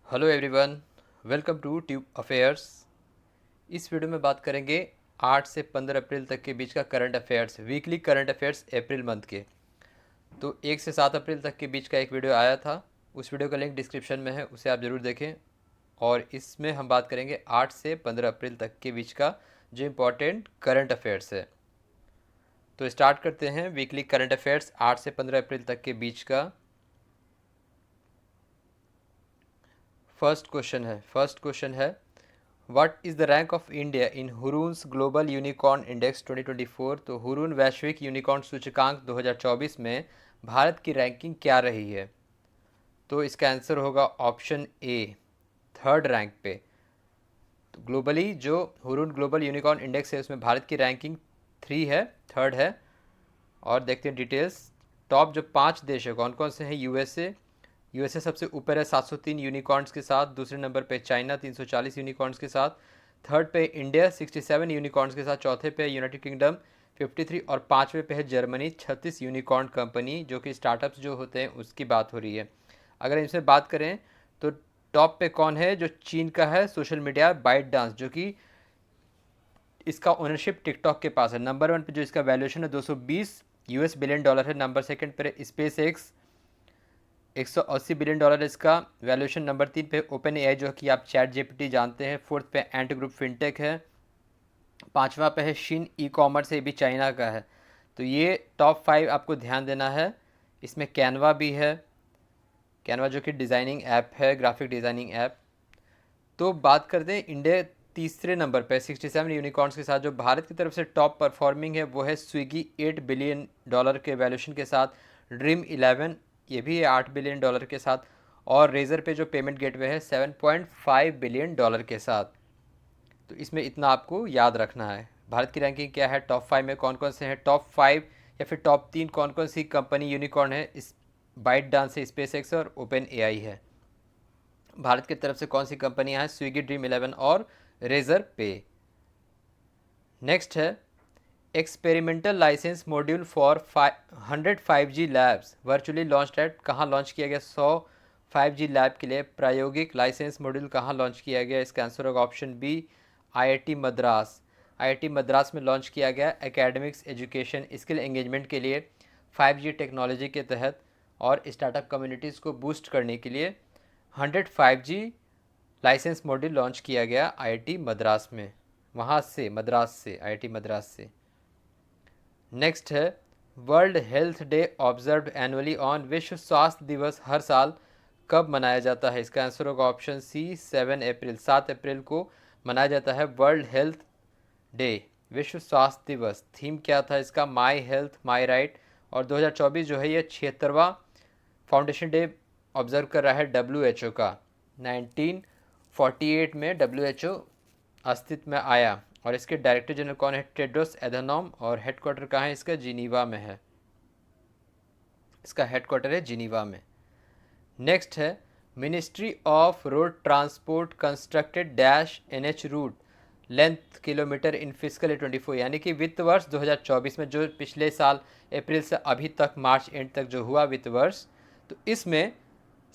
Hello everyone, welcome to tube affairs. इस video में बात करेंगे 8 से 15 अप्रैल तक के बीच का current affairs, weekly current affairs April month के। तो 1 से 7 अप्रैल तक के बीच का एक वीडियो आया था, उस वीडियो का लिंक डिस्क्रिप्शन में है, उसे आप ज़रूर देखें। और इसमें हम बात करेंगे 8 से 15 अप्रैल तक के बीच का जो इम्पोर्टेंट करंट अफेयर्स है। तो स्टार्ट करते हैं वीकली करंट अफेयर्स 8 से 15 अप्रैल तक के बीच का। फर्स्ट क्वेश्चन है what is the rank of India in Hurun's global unicorn index 2024। तो हुरून वैश्विक यूनिकॉर्न सूचकांक 2024 में भारत की रैंकिंग क्या रही है? तो इसका आंसर होगा ऑप्शन ए, थर्ड रैंक पे। तो ग्लोबली जो हुरून ग्लोबल यूनिकॉर्न इंडेक्स है उसमें भारत की रैंकिंग 3 है, थर्ड है। और देखते हैं डिटेल्स। टॉप जो 5 देश है कौन कौन से हैं? यूएसए सबसे ऊपर है 703 यूनिकॉर्न्स के साथ। दूसरे नंबर पे चाइना 340 यूनिकॉर्न्स के साथ। थर्ड पे इंडिया 67 यूनिकॉर्न्स के साथ। चौथे पे यूनाइटेड किंगडम 53 और पाँचवें पे है जर्मनी 36 यूनिकॉर्न कंपनी, जो कि स्टार्टअप्स जो होते हैं उसकी बात हो रही है। अगर इनसे बात करें तो टॉप पे कौन है? जो चीन का है सोशल मीडिया बाइट डांस, जो कि इसका ओनरशिप टिकटॉक के पास है। नंबर 1 पे जो इसका वैल्यूएशन है 220 यूएस बिलियन डॉलर है। नंबर 2 पे स्पेस एक्स 180 बिलियन डॉलर इसका वैल्यूएशन। नंबर 3 पे ओपन एआई, जो कि आप चैट जीपीटी जानते हैं। फोर्थ पे एंट ग्रुप फिनटेक है। पांचवा पे है शिन ई कॉमर्स, ये भी चाइना का है। तो ये टॉप 5 आपको ध्यान देना है। इसमें कैनवा भी है, कैनवा जो कि डिज़ाइनिंग ऐप है, ग्राफिक डिज़ाइनिंग ऐप। तो बात करते हैं इंडिया तीसरे नंबर पे 67 यूनिकॉर्न्स के साथ। जो भारत की तरफ से टॉप परफॉर्मिंग है वो है स्विगी 8 बिलियन डॉलर के वैल्यूएशन के साथ। ड्रीम 11 ये भी है 8 बिलियन डॉलर के साथ। और रेजर पे जो पेमेंट गेटवे है 7.5 बिलियन डॉलर के साथ। तो इसमें इतना आपको याद रखना है। भारत की रैंकिंग क्या है, टॉप 5 में कौन कौन से हैं, टॉप 5 या फिर टॉप 3 कौन कौन सी कंपनी यूनिकॉर्न है? इस बाइट डांस है, स्पेस एक्स और ओपन एआई है। भारत की तरफ से कौन सी कंपनियां हैं? स्विगी, ड्रीम 11 और रेजर पे। नेक्स्ट है experimental licence module for 100 5G labs virtually launch at. कहाँ लॉन्च किया गया? 100 5G लैब के लिए प्रायोगिक लाइसेंस मॉड्यूल कहाँ लॉन्च किया गया? इसका आंसर होगा option B, IIT Madras. IIT Madras में लॉन्च किया गया एकेडमिक्स एजुकेशन स्किल एंगेजमेंट के लिए 5G टेक्नोलॉजी के तहत और स्टार्टअप कम्युनिटीज़ को बूस्ट करने के लिए 100 5G लाइसेंस मॉड्यूल लॉन्च किया गया आईआईटी मद्रास में, वहाँ से मद्रास से, आईआईटी मद्रास से। नेक्स्ट है world health day observed annually on. विश्व स्वास्थ्य दिवस हर साल कब मनाया जाता है? इसका आंसर होगा ऑप्शन सी, 7 अप्रैल, 7 अप्रैल को मनाया जाता है वर्ल्ड हेल्थ डे, विश्व स्वास्थ्य दिवस। थीम क्या था इसका? My health my right. और 2024 जो है ये 76वां फाउंडेशन डे ऑब्जर्व कर रहा है डब्ल्यू का। 1948 में डब्ल्यू अस्तित्व में आया। और इसके डायरेक्टर जनरल कौन है? टेड्रोस एधनॉम। और हेडक्वार्टर कहाँ है इसका? जिनीवा में है, इसका हेडक्वार्टर है जिनीवा में। नेक्स्ट है ministry of road transport constructed dash NH route length kilometre in fiscal 24, यानी कि वित्त वर्ष 2024 में, जो पिछले साल अप्रैल से अभी तक मार्च एंड तक जो हुआ वित्त वर्ष, तो इसमें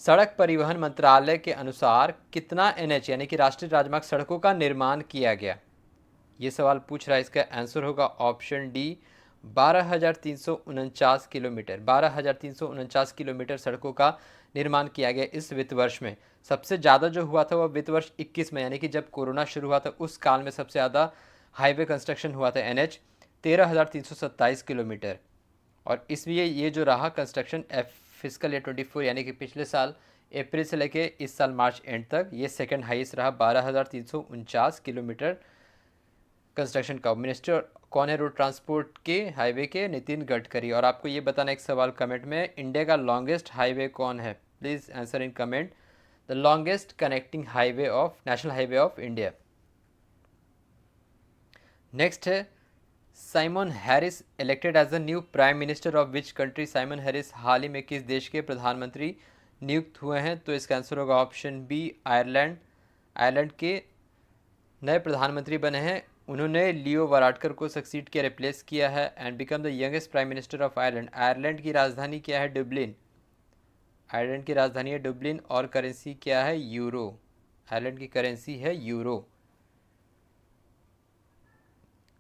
सड़क परिवहन मंत्रालय के अनुसार कितना एनएच यानी कि राष्ट्रीय राजमार्ग सड़कों का निर्माण किया गया? ये सवाल पूछ रहा है। इसका आंसर होगा ऑप्शन डी, 12,349 किलोमीटर। 12,349 किलोमीटर सड़कों का निर्माण किया गया इस वित्त वर्ष में। सबसे ज़्यादा जो हुआ था वो वित्त वर्ष 21 में, यानी कि जब कोरोना शुरू हुआ था उस काल में सबसे ज़्यादा हाईवे कंस्ट्रक्शन हुआ था, एनएच 13,327 किलोमीटर। और इसलिए ये जो रहा कंस्ट्रक्शन फिजिकल ईयर 24, यानी कि पिछले साल अप्रैल से लेके इस साल मार्च एंड तक, ये सेकंड हाईएस्ट रहा 12,349 किलोमीटर कंस्ट्रक्शन का। मिनिस्टर कौन है रोड ट्रांसपोर्ट के, हाईवे के? नितिन गडकरी। और आपको ये बताना एक सवाल कमेंट में, इंडिया का लॉन्गेस्ट हाईवे कौन है? Please answer in comment the longest connecting highway of national highway of India. Next है Simon Harris elected as the new prime minister of which country. Simon Harris हाल ही में किस देश के प्रधानमंत्री नियुक्त हुए हैं? तो इसका आंसर होगा ऑप्शन बी, आयरलैंड। आयरलैंड के नए प्रधानमंत्री बने हैं। उन्होंने लियो वाराडकर को सक्सीड किया, रिप्लेस किया है and become the youngest prime minister of Ireland. Ireland की राजधानी क्या है? डुबलिन। आयरलैंड की राजधानी है डुबलिन और करेंसी क्या है? यूरो। आयरलैंड की करेंसी है यूरो।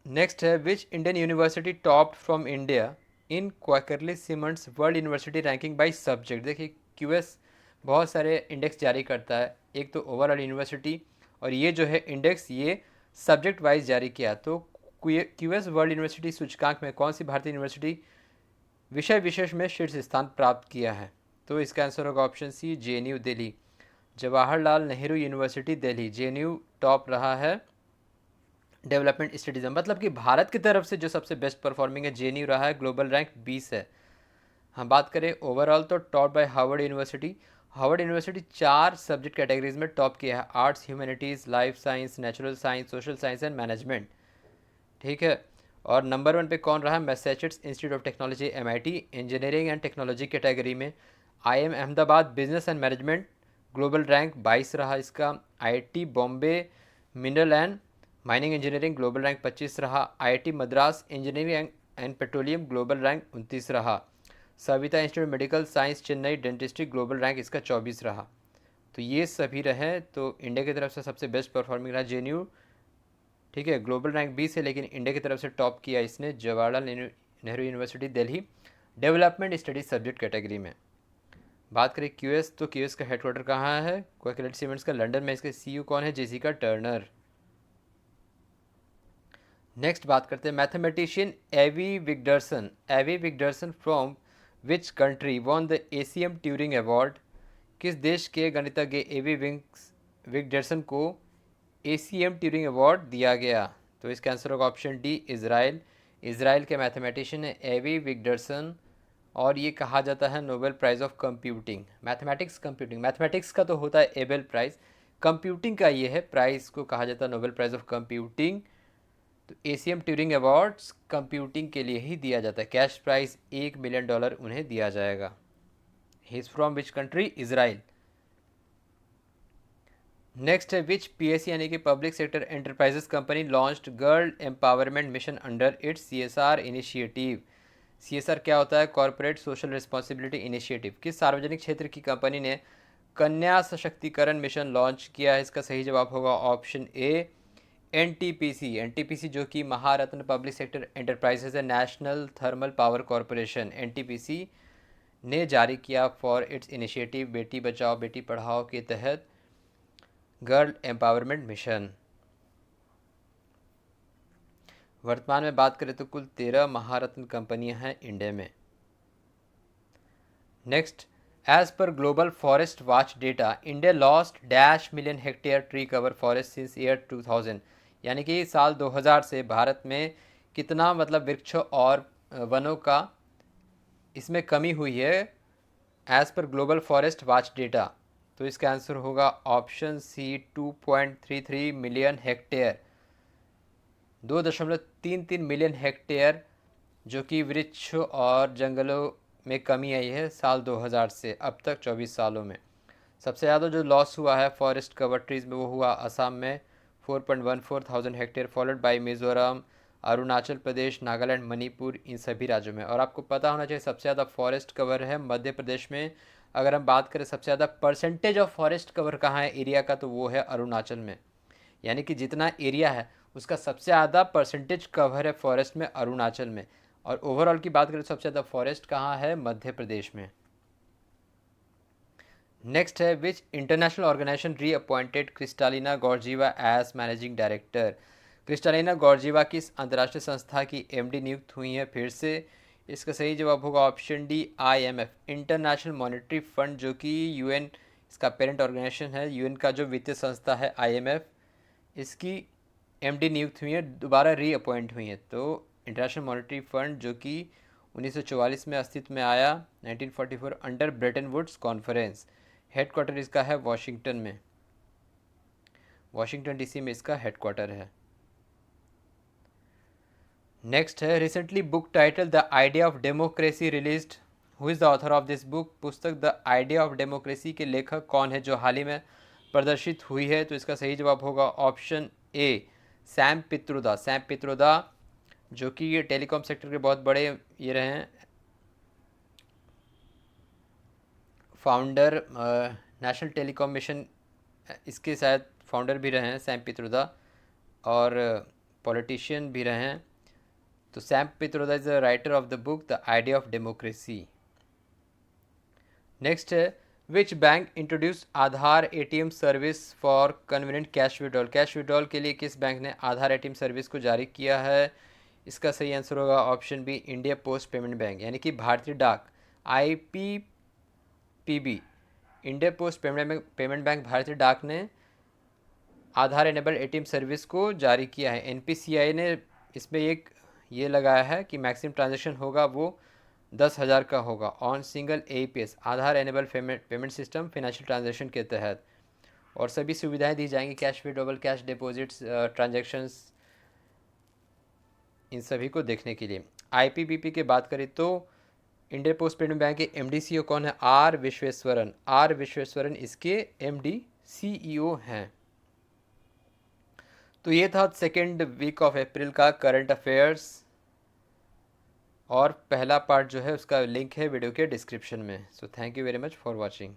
नेक्स्ट है which Indian university top from India in Quacquarelli Symonds world university ranking by subject. देखिए क्यूएस बहुत सारे इंडेक्स जारी करता है, एक तो ओवरऑल यूनिवर्सिटी और ये जो है इंडेक्स ये सब्जेक्ट वाइज जारी किया। तो क्यूएस वर्ल्ड यूनिवर्सिटी सूचकांक में कौन सी भारतीय यूनिवर्सिटी विषय विशेष में शीर्ष स्थान प्राप्त किया है? तो इसका आंसर होगा option C JNU Delhi. Jawaharlal Nehru university Delhi, JNU top रहा है डेवलपमेंट स्टडीज में। मतलब कि भारत की तरफ से जो सबसे बेस्ट परफॉर्मिंग है जेएनयू रहा है, ग्लोबल रैंक 20 है। हम बात करें ओवरऑल तो top by Harvard University. Harvard University 4 subject categories में टॉप किया है, arts, humanities, life science, natural science, social science and management. ठीक है। और नंबर 1 पे कौन रहा है? Massachusetts Institute of Technology MIT, engineering and technology category में। IIM Ahmedabad business and management, global rank 22 रहा इसका। IIT Bombay mineral and mining engineering, global rank 25 रहा। IIT Madras engineering and petroleum, global rank 29 रहा। Savita institute medical science Chennai dentistry, global rank इसका 24 रहा। तो ये सभी रहे। तो इंडिया की तरफ से सबसे बेस्ट परफॉर्मिंग रहा जेएनयू। ठीक है, ग्लोबल रैंक 20 है लेकिन इंडिया की तरफ से टॉप किया इसने Jawaharlal Nehru university Delhi development studies subject category में। बात करें क्यूएस तो क्यूएस का हेडक्वार्टर कहाँ है? क्वाकरेट सीमेंट्स का लंदन में। इसके सीईओ कौन है? Jessica Turner. नेक्स्ट बात करते हैं mathematician Avi Wigderson. Avi Wigderson from which country won the ACM Turing award? किस देश के गणितज्ञ एवी विगडरसन को एसीएम ट्यूरिंग अवार्ड दिया गया? तो इसका आंसर होगा ऑप्शन डी इज़राइल। इज़राइल के मैथमेटिशियन है एवी विगडरसन और ये कहा जाता है Nobel prize of computing. Mathematics computing, mathematics का तो होता है एबेल प्राइज़, कंप्यूटिंग का ये है प्राइज़ को कहा जाता है नोबेल प्राइज़ ऑफ कंप्यूटिंग। तो एसीएम ट्यूरिंग अवार्ड्स कंप्यूटिंग के लिए ही दिया जाता है। कैश प्राइज़ $1 मिलियन उन्हें दिया जाएगा। He is from which country? Israel. Next है विच पीएससी यानी कि public sector enterprises company launched girl empowerment mission under its CSR initiative. CSR क्या होता है? Corporate social responsibility initiative. किस सार्वजनिक क्षेत्र की कंपनी ने कन्या सशक्तिकरण मिशन लॉन्च किया है? इसका सही जवाब होगा ऑप्शन ए एनटीपीसी। एनटीपीसी जो कि महारत्न पब्लिक सेक्टर एंटरप्राइजेज है, national thermal power corporation NTPC ने जारी किया for its initiative Beti Bachao Beti Padhao के तहत गर्ल एम्पावरमेंट मिशन। वर्तमान में बात करें तो कुल 13 महारत्न कंपनियां हैं इंडिया में। Next, as per global forest watch data India lost dash million hectare tree cover forest since year 2000। यानी कि साल 2000 से भारत में कितना मतलब वृक्षों और वनों का इसमें कमी हुई है as per global forest watch data? तो इसका आंसर होगा option C 2.33 million hectare. 2.33 million hectare जो कि वृक्ष और जंगलों में कमी आई है साल 2000 से अब तक 24 सालों में। सबसे ज़्यादा जो लॉस हुआ है फॉरेस्ट कवर ट्रीज में वो हुआ असम में 4.14 thousand hectare, followed by Mizoram, Arunachal Pradesh, Nagaland, Manipur, इन सभी राज्यों में। और आपको पता होना चाहिए सबसे ज़्यादा फॉरेस्ट कवर है मध्य प्रदेश में। अगर हम बात करें सबसे ज़्यादा परसेंटेज ऑफ फॉरेस्ट कवर कहाँ है एरिया का, तो वो है अरुणाचल में। यानी कि जितना एरिया है उसका सबसे ज़्यादा परसेंटेज कवर है फॉरेस्ट में अरुणाचल में। और ओवरऑल की बात करें तो सबसे ज़्यादा फॉरेस्ट कहाँ है? मध्य प्रदेश में। नेक्स्ट है which international organisation reappointed Kristalina Georgieva as managing director? Kristalina Georgieva किस अंतर्राष्ट्रीय संस्था की एमडी नियुक्त हुई है फिर से? इसका सही जवाब होगा option D IMF, international monetary fund जो कि यूएन इसका पेरेंट ऑर्गेनाइजेशन है, यूएन का जो वित्तीय संस्था है आईएमएफ, इसकी एमडी नियुक्त हुई है, दोबारा री अपॉइंट हुई है। तो इंटरनेशनल मॉनेटरी फंड जो कि 1944 में अस्तित्व में आया 1944 under Bretton Woods conference. Headquarter इसका है वॉशिंगटन में, वॉशिंगटन डीसी में इसका हेडक्वार्टर है। नेक्स्ट है recently book title the idea of democracy released, who is the author of this book? पुस्तक द आइडिया ऑफ डेमोक्रेसी के लेखक कौन है जो हाल ही में प्रदर्शित हुई है? तो इसका सही जवाब होगा option A Sam Pitroda. Sam Pitroda जो कि ये टेलीकॉम सेक्टर के बहुत बड़े ये रहे हैं फाउंडर नेशनल टेलीकॉम मिशन, इसके शायद फाउंडर भी रहे हैं सैम पित्रोदा, और पॉलिटिशियन भी रहे हैं। तो Sam Pitroda is the writer of the book the idea of democracy. Next है, which bank introduce Aadhaar ATM service for convenient cash withdrawal. Cash withdrawal के लिए किस बैंक ने आधार एटीएम सर्विस को जारी किया है? इसका सही आंसर होगा option B, India post payment bank, यानी कि Bharatiya Dak, IPPB, India post payment bank Bharatiya Dak ने आधार एनेबल एटीएम सर्विस को जारी किया है। NPCI ने इसमें एक ये लगाया है कि मैक्सिमम ट्रांजैक्शन होगा वो 10,000 का होगा on single APS, Aadhaar enable payment system financial transaction के तहत। और सभी सुविधाएं दी जाएंगी, cash withdrawal, cash deposits, transactions, इन सभी को देखने के लिए। IPPB की बात करें तो इंडिया पोस्ट पेमेंट बैंक के MD CEO कौन है? R विश्वेश्वरन। R विश्वेश्वरन इसके MD CEO हैं। तो ये था सेकेंड वीक ऑफ अप्रैल का करंट अफेयर्स, और पहला पार्ट जो है उसका लिंक है वीडियो के डिस्क्रिप्शन में। So thank you very much for watching.